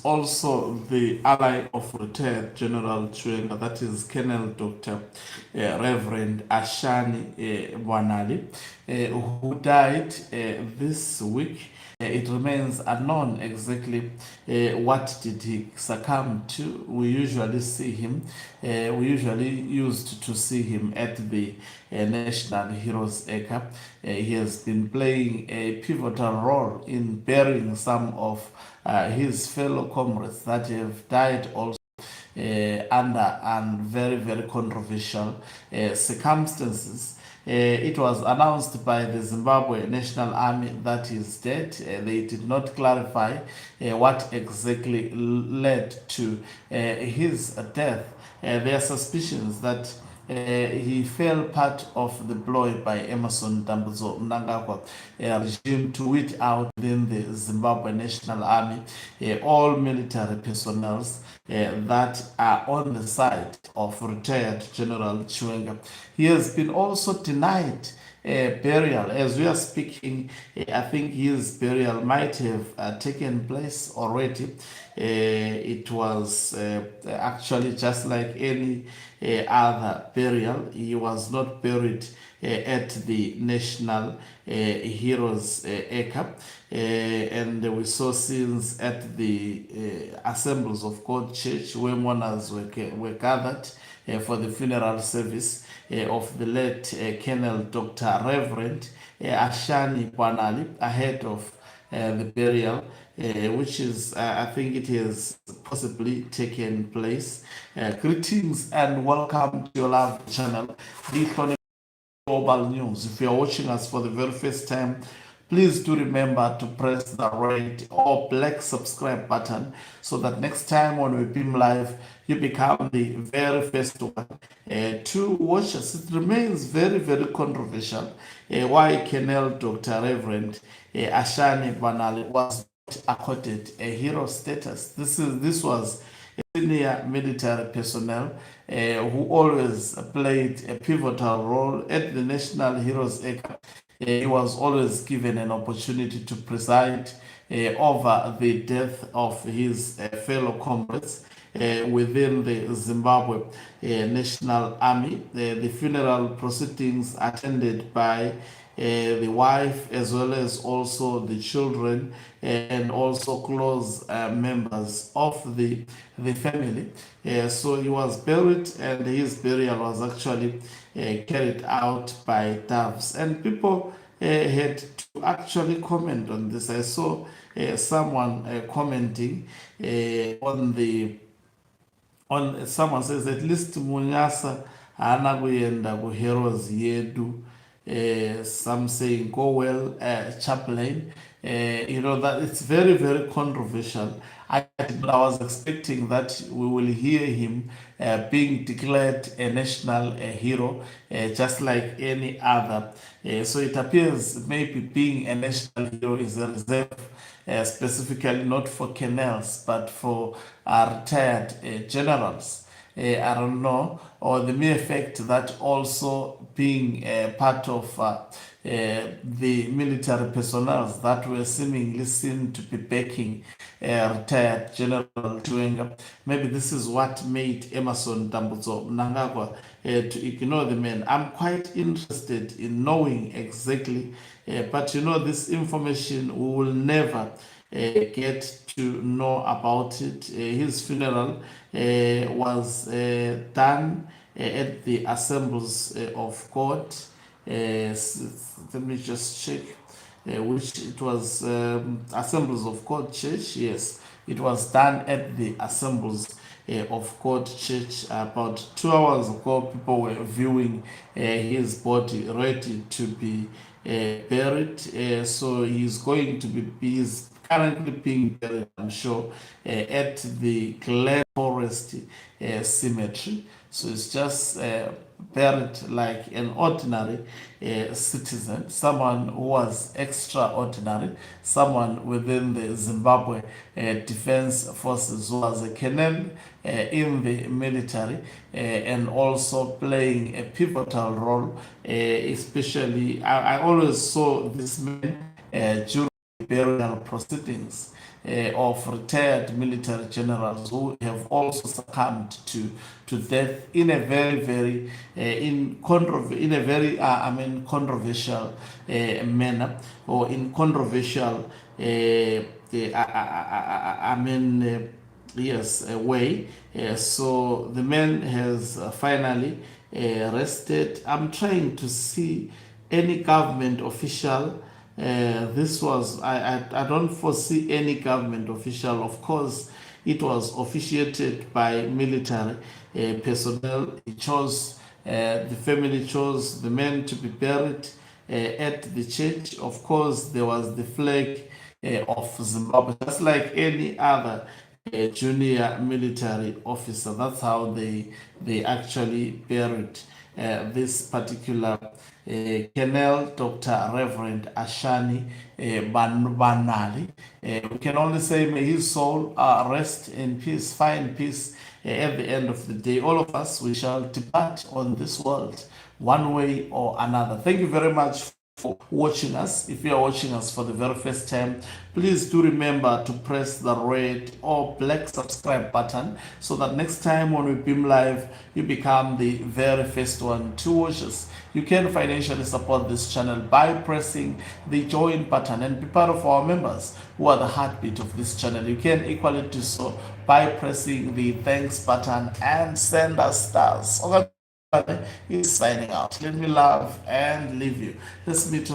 is also the ally of retired General Chwenga, that is Colonel Dr. Reverend Ashan Bwanali, who died this week. It remains unknown exactly what did he succumb to. We usually see him, we usually used to see him at the National Heroes Acre. He has been playing a pivotal role in burying some of his fellow comrades that have died also under and very, very controversial circumstances. It was announced by the Zimbabwe National Army that he is dead. They did not clarify what exactly led to his death. There are suspicions that he fell part of the ploy by Emerson Mnangagwa regime to weed out within the Zimbabwe National Army all military personnel that are on the side of retired General Chwenga. He has been also denied burial. As we are speaking, I think his burial might have taken place already. It was actually just like any other burial. He was not buried at the National Heroes Acre. And we saw scenes at the Assemblies of God Church where mourners were gathered for the funeral service of the late Colonel Dr. Reverend Ashan Bwanali ahead of the burial, which is, I think it has possibly taken place. Greetings and welcome to your love channel, the Global News. If you are watching us for the very first time, please do remember to press the red or black subscribe button so that next time when we beam live, you become the very first one to watch us. It remains very, very controversial why Colonel Dr. Reverend Ashan Bwanali was accorded a hero status. This was senior military personnel who always played a pivotal role at the National Heroes Acre. He was always given an opportunity to preside over the death of his fellow comrades within the Zimbabwe National Army. The funeral proceedings attended by the wife as well as also the children and also close members of the family. So he was buried and his burial was actually carried out by doves, and people had to actually comment on this. I saw someone commenting on someone says at least Munyasa hana kuenda kuheroes yedu. Some saying go well, chaplain. That it's very, very controversial. I was expecting that we will hear him being declared a national hero, just like any other. So it appears maybe being a national hero is a reserve specifically not for colonels but for retired generals. I don't know, or the mere fact that also being part of the military personnel that were seemingly seen to be backing retired General Chwenga. Maybe this is what made Emerson Mnangagwa to ignore the man. I'm quite interested in knowing exactly, but this information we will never get to know about it. His funeral was done at the Assemblies of God. Let me just check which it was. Assemblies of God Church. Yes, it was done at the Assemblies of God Church. About 2 hours ago, people were viewing his body ready to be buried. So he's going to he's currently being buried, I'm sure, at the Glen Forest Cemetery. So it's just buried like an ordinary citizen, someone who was extraordinary, someone within the Zimbabwe Defense Forces who was a colonel in the military and also playing a pivotal role, especially I always saw this man during burial proceedings of retired military generals who have also succumbed to death in a very controversial manner, or in controversial way. So the man has finally rested. I'm trying to see any government official. This was, I don't foresee any government official. Of course, it was officiated by military personnel. It chose, the family chose the man to be buried at the church. Of course, there was the flag of Zimbabwe, just like any other junior military officer. That's how they actually buried this particular Colonel Dr. Reverend Ashan Bwanali. We can only say, may his soul rest in peace, find peace at the end of the day. All of us, we shall depart on this world one way or another. Thank you very much for watching us. If you are watching us for the very first time, please do remember to press the red or black subscribe button, so that next time when we beam live, you become the very first one to watch us. You can financially support this channel by pressing the join button and be part of our members who are the heartbeat of this channel. You can equally do so by pressing the thanks button and send us stars. Okay, is signing out. Let me love and leave you. Let's meet